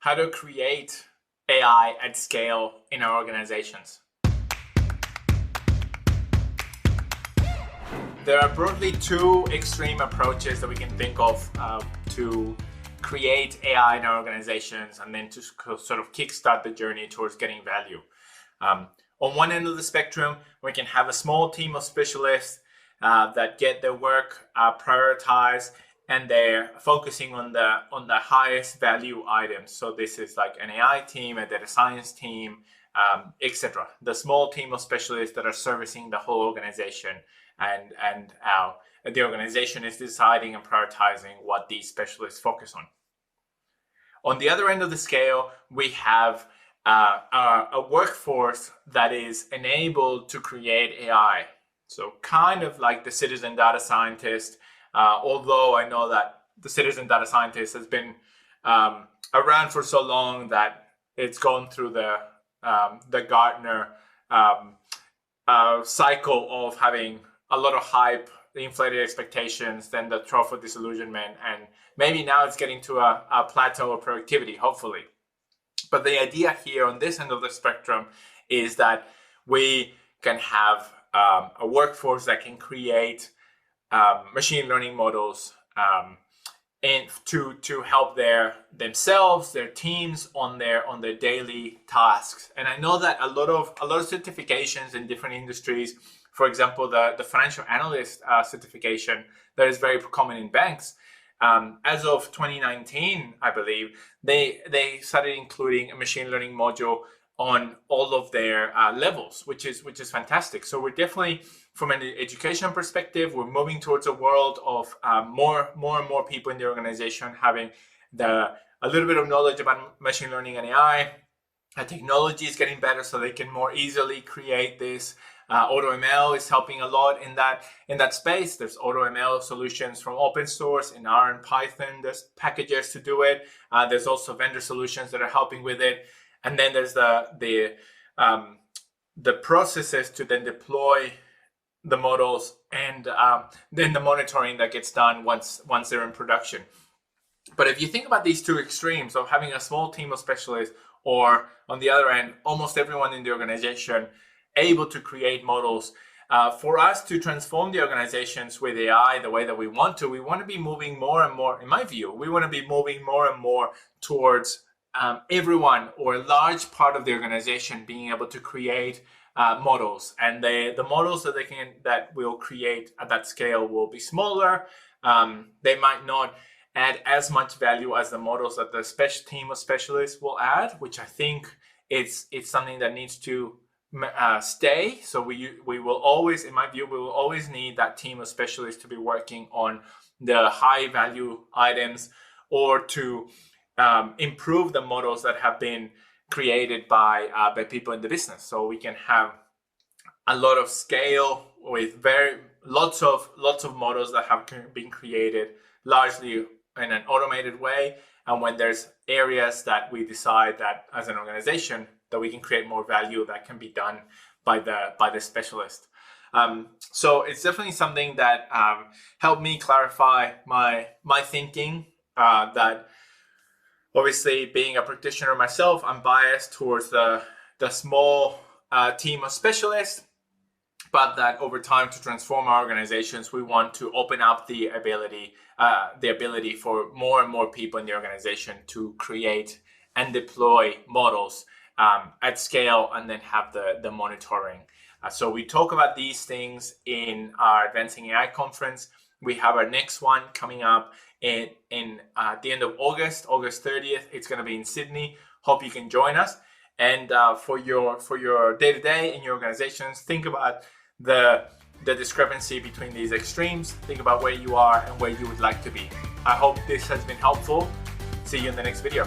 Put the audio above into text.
how to create AI at scale in our organizations. There are broadly two extreme approaches that we can think of to create AI in our organizations and then to sort of kickstart the journey towards getting value. On one end of the spectrum, we can have a small team of specialists that get their work prioritized, and they're focusing on the highest value items. So this is like an AI team, a data science team, etc. The small team of specialists that are servicing the whole organization, and the organization is deciding and prioritizing what these specialists focus on. On the other end of the scale, we have a workforce that is enabled to create AI. So kind of like the citizen data scientist, although I know that the citizen data scientist has been around for so long that it's gone through the Gartner cycle of having a lot of hype, the inflated expectations, then the trough of disillusionment, and maybe now it's getting to a plateau of productivity, hopefully. But the idea here on this end of the spectrum is that we can have a workforce that can create machine learning models and to help themselves, their teams on their daily tasks. And I know that a lot of certifications in different industries, for example, the financial analyst certification that is very common in banks. As of 2019, I believe, they started including a machine learning module on all of their levels, which is fantastic. So we're definitely, from an education perspective, we're moving towards a world of more and more people in the organization having a little bit of knowledge about machine learning and AI. Technology is getting better, so they can more easily create this. AutoML is helping a lot in that space. There's AutoML solutions from open source in R and Python. There's packages to do it. There's also vendor solutions that are helping with it. And then there's the processes to then deploy the models, and then the monitoring that gets done once they're in production. But if you think about these two extremes of having a small team of specialists, or on the other end, almost everyone in the organization able to create models, for us to transform the organizations with AI the way that we want to be moving more and more, in my view, we want to be moving more and more towards everyone or a large part of the organization being able to create models, and the models that we'll create at that scale will be smaller. They might not add as much value as the models that the special team of specialists will add, which I think it's something that needs to stay. So we will always, in my view, we will always need that team of specialists to be working on the high value items, or to improve the models that have been created by people in the business. So we can have a lot of scale with lots of models that have been created largely in an automated way. And when there's areas that we decide that as an organization that we can create more value, that can be done by the specialist. So it's definitely something that helped me clarify my thinking, that obviously, being a practitioner myself, I'm biased towards the small team of specialists, but that over time, to transform our organizations, we want to open up the ability for more and more people in the organization to create and deploy models at scale, and then have the monitoring. So we talk about these things in our Advancing AI conference. We have our next one coming up in the end of August 30th. It's going to be in Sydney. Hope you can join us. And for your day-to-day in your organizations, think about the discrepancy between these extremes. Think about where you are and where you would like to be. I hope this has been helpful. See you in the next video.